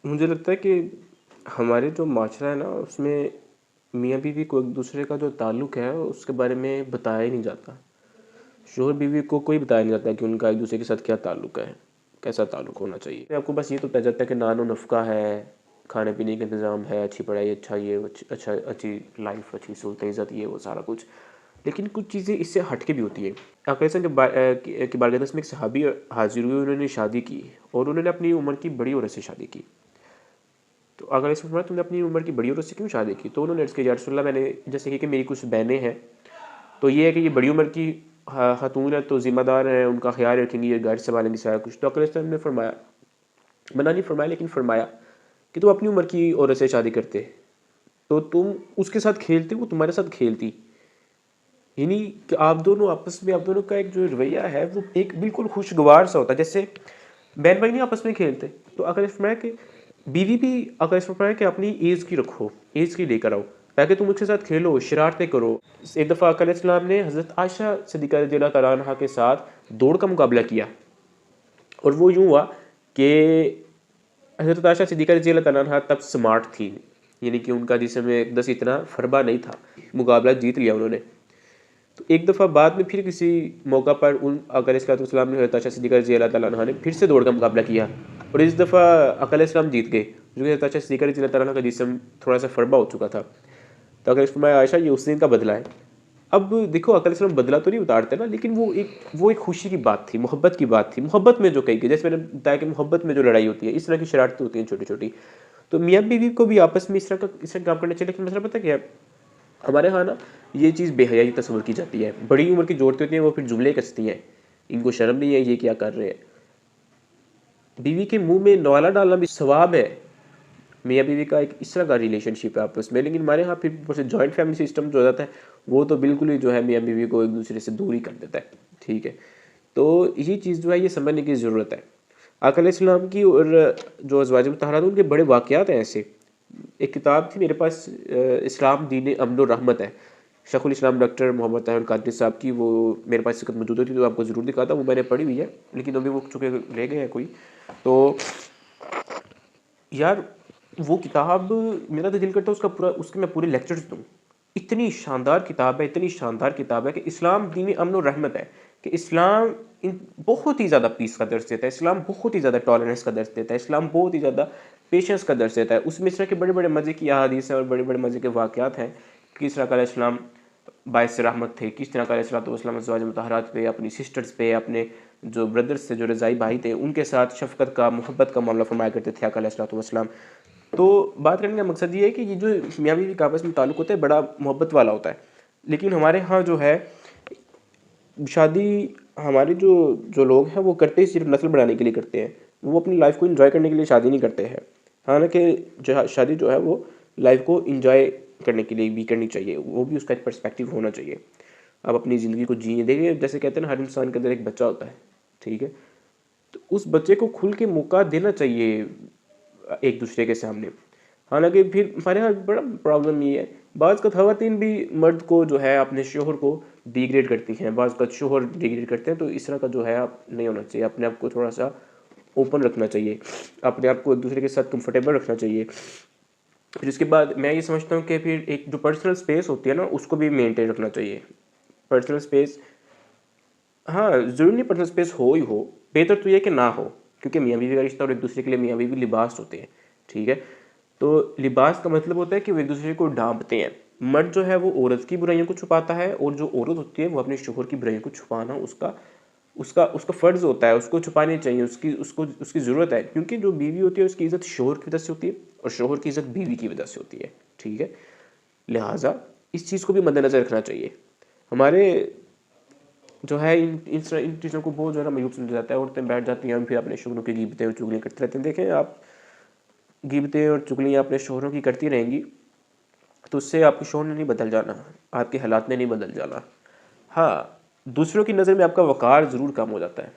مجھے لگتا ہے کہ ہمارے جو معاشرہ ہے نا اس میں میاں بیوی کو ایک دوسرے کا جو تعلق ہے اس کے بارے میں بتایا ہی نہیں جاتا. شوہر بیوی کو کوئی بتایا نہیں جاتا کہ ان کا ایک دوسرے کے ساتھ کیا تعلق ہے، کیسا تعلق ہونا چاہیے. آپ کو بس یہ تو بتایا جاتا ہے کہ نان و نفقہ ہے، کھانے پینے کا انتظام ہے، اچھی پڑھائی، اچھا یہ اچھا اچھی لائف، اچھی سہولت عزت، یہ وہ سارا کچھ. لیکن کچھ چیزیں اس سے ہٹ کے بھی ہوتی ہیں. آپ ایسا کہ بارگاہ میں ایک صحابی حاضر ہوئے، انہوں نے شادی کی اور انہوں نے اپنی عمر کی بڑی عورت سے شادی کی. تو اگر اس میں تم نے اپنی عمر کی بڑی عورت سے کیوں شادی کی؟ تو انہوں نے عرض کیا یا رسول اللہ، میں نے جیسے کہ میری کچھ بہنیں ہیں تو یہ ہے کہ یہ بڑی عمر کی خاتون ہے تو ذمہ دار ہیں، ان کا خیال رکھیں گی، یہ گھر سنبھالیں گی سارا کچھ. تو اکرم صاحب نے فرمایا، منع نہیں فرمایا لیکن فرمایا کہ تم اپنی عمر کی عورت سے شادی کرتے تو تم اس کے ساتھ کھیلتے، وہ تمہارے ساتھ کھیلتی. یعنی کہ آپ دونوں آپس میں، آپ دونوں کا ایک جو رویہ ہے وہ ایک بالکل خوشگوار سا ہوتا ہے، جیسے بہن بھائی نہیں آپس میں کھیلتے. تو اگر اس فرمایا کہ بیوی بھی اگر اس فرمایا کہ اپنی ایج کی رکھو، ایج کی لے کر آؤ تاکہ تم اس کے ساتھ کھیلو، شرارتیں کرو. ایک دفعہ آقا علیہ السلام نے حضرت عائشہ صدیقہ رضی اللہ تعالیٰ عنہ کے ساتھ دوڑ کا مقابلہ کیا، اور وہ یوں ہوا کہ حضرت عائشہ صدیقہ رضی اللہ تعالیٰ عنہ تب سمارٹ تھی، یعنی کہ ان کا جسم میں ایک دس اتنا فربا نہیں تھا، مقابلہ جیت لیا انہوں نے. تو ایک دفعہ بعد میں پھر کسی موقع پر ان آقا علیہ السلام نے حضرت عائشہ صدیقہ رضی اللہ تعالیٰ عنہ نے پھر سے دوڑ کا مقابلہ کیا، اور اس دفعہ آقا علیہ السلام جیت گئے، جو کہ حضرت عائشہ صدیقہ رضی اللہ تعالیٰ عنہ کا جسم تھوڑا سا فربا ہو چکا تھا. تو اگر اس میں عائشہ یہ اس دن کا بدلہ ہے. اب دیکھو آقا علیہ السلام بدلہ تو نہیں اتارتے نا، لیکن وہ ایک خوشی کی بات تھی، محبت کی بات تھی. محبت میں جو کہی گئی، جیسے میں نے بتایا کہ محبت میں جو لڑائی ہوتی ہے، اس طرح کی شرارتیں ہوتی ہیں چھوٹی چھوٹی. تو میاں بیوی کو بھی آپس میں اس طرح کام کرنا چاہیے. لیکن مسئلہ پتہ کیا ہے، ہمارے ہاں نا یہ چیز بے حیائی تصور کی جاتی ہے. بڑی عمر کی جو عورتیں ہوتی ہیں وہ پھر جملے کستی ہیں، ان کو شرم نہیں ہے یہ کیا کر رہے ہیں. بیوی کے منہ میں نوالا ڈالنا بھی ثواب ہے. میاں بیوی کا ایک اس طرح کا ریلیشن شپ ہے آپس میں. لیکن ہمارے ہاں پھر جوائنٹ فیملی سسٹم جو ہو جاتا ہے وہ تو بالکل ہی جو ہے میاں بیوی کو ایک دوسرے سے دور ہی کر دیتا ہے. ٹھیک ہے، تو یہ چیز جو ہے یہ سمجھنے کی ضرورت ہے. آقا علیہ السلام کی اور جو ازواج مطہرات ان کے بڑے واقعات ہیں ایسے. ایک کتاب تھی میرے پاس، اسلام دین امن و رحمت ہے، شیخ الاسلام ڈاکٹر محمد طاہر القادری صاحب کی. وہ میرے پاس اس وقت موجود ہوتی تو آپ کو ضرور دکھاتا. وہ میں نے پڑھی ہوئی ہے لیکن ابھی وہ چونکہ لے گئے ہیں کوئی. تو یار وہ کتاب میرا تو دل کرتا ہے اس کے میں پورے لیکچرز دوں. اتنی شاندار کتاب ہے، اتنی شاندار کتاب ہے کہ اسلام دین امن و رحمت ہے. کہ اسلام بہت ہی زیادہ پیس کا درس دیتا ہے، اسلام بہت ہی زیادہ ٹالرنس کا درس دیتا ہے، اسلام بہت ہی زیادہ پیشنس کا درس دیتا ہے. اس میں اس طرح کے بڑے بڑے مزے کی احادیث ہیں اور بڑے بڑے مزے کے واقعات ہیں. کس طرح علیہ السلام باعث رحمت تھے، کس طرح علیہ السلام ازواج مطہرات پہ، اپنی سسٹرز پہ، اپنے جو بردرز سے، جو رضائی بھائی تھے ان کے ساتھ شفقت کا، محبت کا معاملہ فرمایا کرتے تھے آقا علیہ السلام. تو بات کرنے کا مقصد یہ ہے کہ یہ جو میاں بیوی کا آپس میں تعلق ہوتا ہے بڑا محبت والا ہوتا ہے. لیکن ہمارے ہاں جو ہے شادی، ہمارے جو لوگ ہیں وہ کرتے ہی صرف نسل بڑھانے کے لیے کرتے ہیں. وہ اپنی لائف کو انجوائے کرنے کے لیے شادی نہیں کرتے ہیں. حالانکہ شادی جو ہے وہ لائف کو انجوائے کرنے کے لیے بھی کرنی چاہیے، وہ بھی اس کا ایک پرسپیکٹیو ہونا چاہیے. آپ اپنی زندگی کو جیئیں. دیکھیں جیسے کہتے ہیں نا، ہر انسان کے اندر ایک بچہ ہوتا ہے، ٹھیک ہے، تو اس بچے کو کھل کے موقع دینا چاہیے ایک دوسرے کے سامنے. حالانکہ پھر ہمارے یہاں بڑا پرابلم یہ ہے، بعض کا خواتین بھی مرد کو جو ہے اپنے شوہر کو ڈیگریڈ کرتی ہیں، بعض کا شوہر ڈیگریڈ کرتے ہیں. تو اس طرح کا جو ہے آپ نہیں ہونا چاہیے. اپنے آپ کو تھوڑا سا اوپن رکھنا چاہیے، اپنے آپ کو ایک دوسرے کے ساتھ کمفرٹیبل رکھنا چاہیے. پھر اس کے بعد میں یہ سمجھتا ہوں کہ پھر ایک جو پرسنل اسپیس ہوتی ہے نا اس کو بھی مینٹین رکھنا چاہیے. پرسنل اسپیس، ہاں ضروری نہیں پرسنل اسپیس ہو ہی ہو، بہتر تو یہ کہ نہ ہو. کیونکہ میاں بیوی کا رشتہ اور ایک دوسرے کے لیے میاں بیوی لباس ہوتے ہیں، ٹھیک ہے. تو لباس کا مطلب ہوتا ہے کہ وہ ایک دوسرے کو ڈھانپتے ہیں. مرد جو ہے وہ عورت کی برائیوں کو چھپاتا ہے، اور جو عورت ہوتی ہے وہ اپنے شوہر کی برائیوں کو چھپانا اس کا فرض ہوتا ہے. اس کو چھپانی چاہیے، اس کی ضرورت ہے. کیونکہ جو بیوی ہوتی ہے اس کی عزت شوہر کی وجہ سے ہوتی ہے، اور شوہر کی عزت بیوی کی وجہ سے ہوتی ہے، ٹھیک ہے. لہٰذا اس چیز کو بھی مد نظر رکھنا چاہیے. ہمارے جو ہے ان چیزوں کو بہت جو ہے نا مایوب سمجھا جاتا ہے. عورتیں بیٹھ جاتی ہیں پھر اپنے شوہروں کی غیبتیں اور چغلیاں کرتے رہتے ہیں. دیکھیں آپ غیبتیں اور چغلیاں اپنے شوہروں کی کرتی رہیں گی تو اس سے آپ کے شوہر نے نہیں بدل جانا، آپ کے حالات نے نہیں بدل جانا. ہاں دوسروں کی نظر میں آپ کا وقار ضرور کم ہو جاتا ہے.